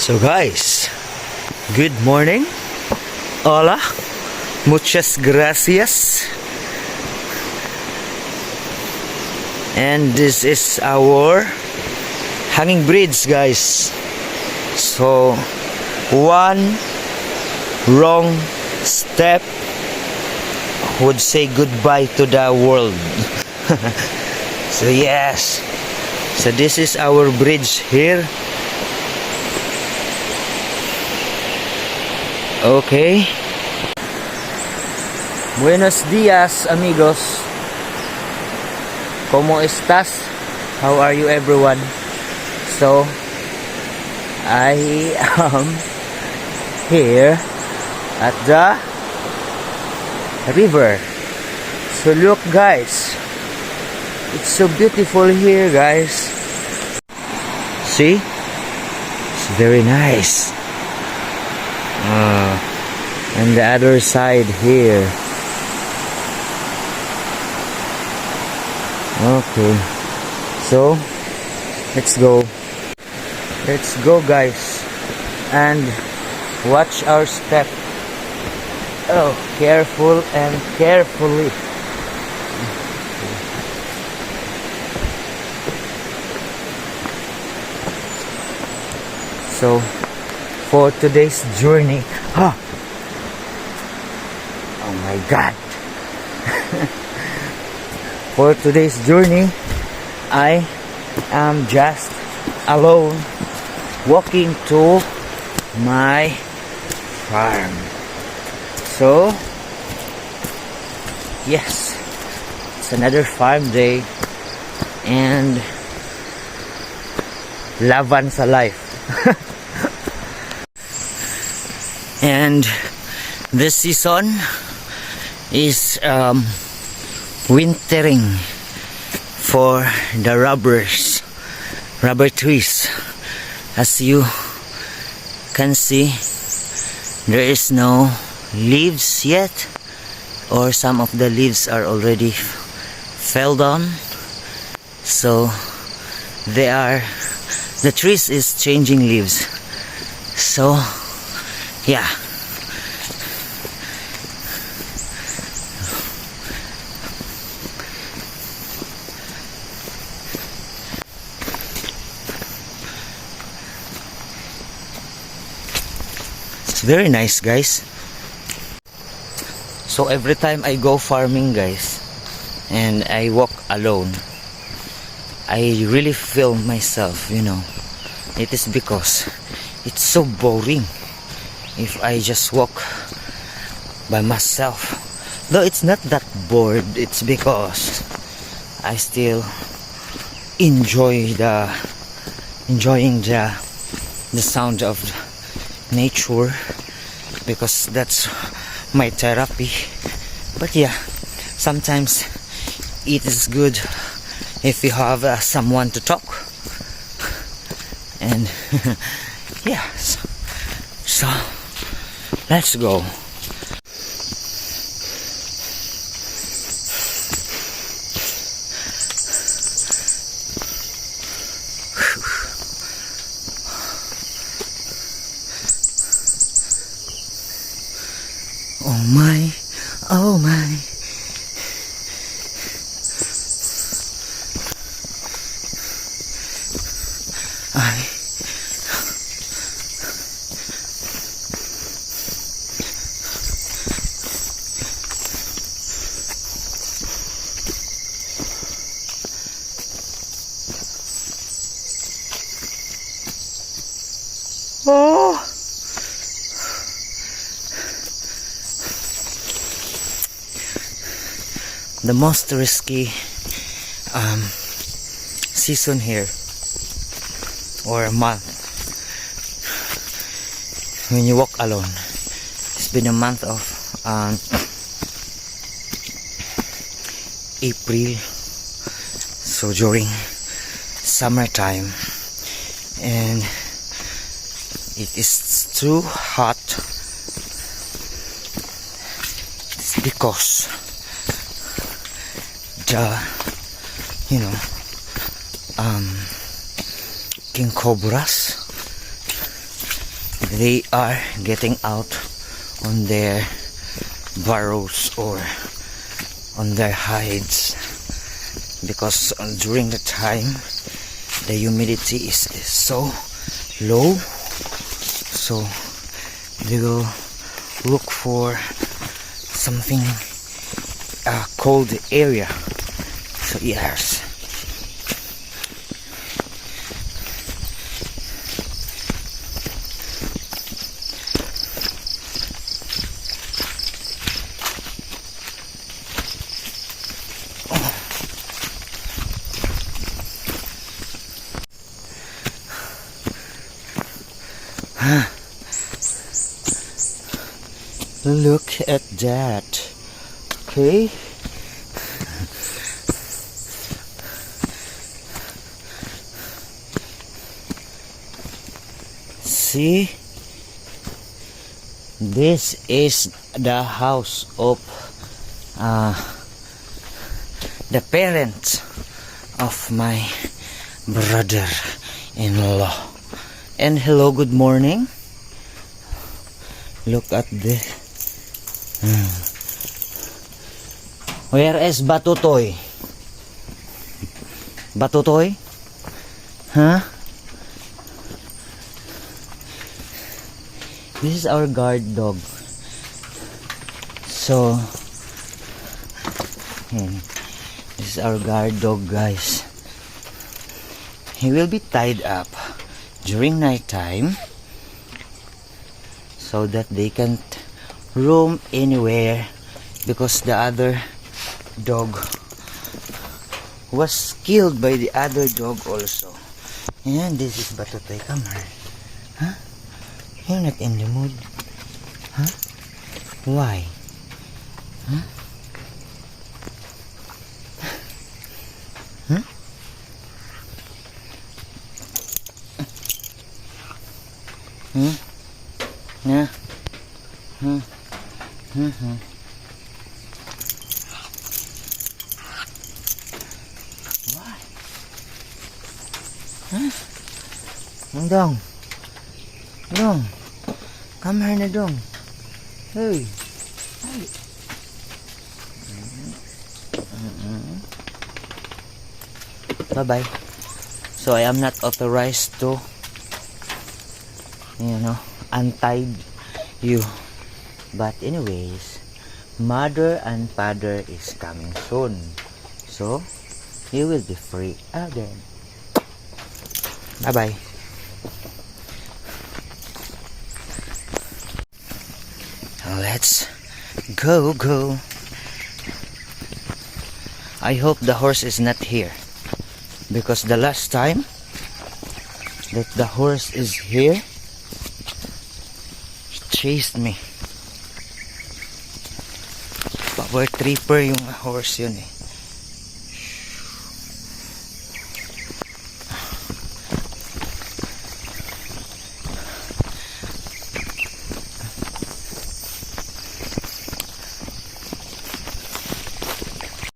So guys, good morning. Hola. Muchas gracias. And this is our hanging bridge, guys. So one wrong step would say goodbye to the world. So yes, so this is our bridge here. Okay. Buenos dias, amigos. ¿Cómo estás? How are you, everyone? So I am here at the river. So look, guys, it's so beautiful here, guys. See, it's very nice. And the other side here. Okay, so let's go, guys, and watch our step. Oh, careful and carefully. So for today's journey, oh my god. For today's journey, I am just alone walking to my farm. So yes, it's another farm day and laban sa life. And this season is wintering for the rubber trees. As you can see, there is no leaves yet, or some of the leaves are already fell down. So the trees is changing leaves. So yeah, it's very nice, guys. So every time I go farming, guys, and I walk alone, I really feel myself, it is because it's so boring if I just walk by myself. Though it's not that bored, it's because I still enjoying the sound of nature, because that's my therapy. But yeah, sometimes it is good if you have someone to talk. And yeah, so let's go. Oh my, oh my. Oh, the most risky season here, or month, when you walk alone. It's been a month of April, so during summertime, and it is too hot. It's because the king cobras they are getting out on their burrows or on their hides, because during the time the humidity is so low, so they will look for something cold area. So yes, look at that. Okay. See, this is the house of the parents of my brother-in-law. And hello, good morning. Look at this. Where is Batutoy? Batutoy? Huh? This is our guard dog. So, this is our guard dog, guys. He will be tied up during night time so that they can't roam anywhere, because the other dog was killed by the other dog also. And this is Batutoy. Come here. Huh? You're not in the mood. Huh? Why? Huh? Huh? Hmm? Yeah. Hmm. Hmm. Why? Huh? Dong. Dong. Come here na, Dong. Hey. Hey. Bye-bye. So I am not authorized to, untie you. But anyways, mother and father is coming soon. So, you will be free again. Bye-bye. Let's go. I hope the horse is not here, because the last time that the horse is here, he chased me. Power tripper yung horse yun eh.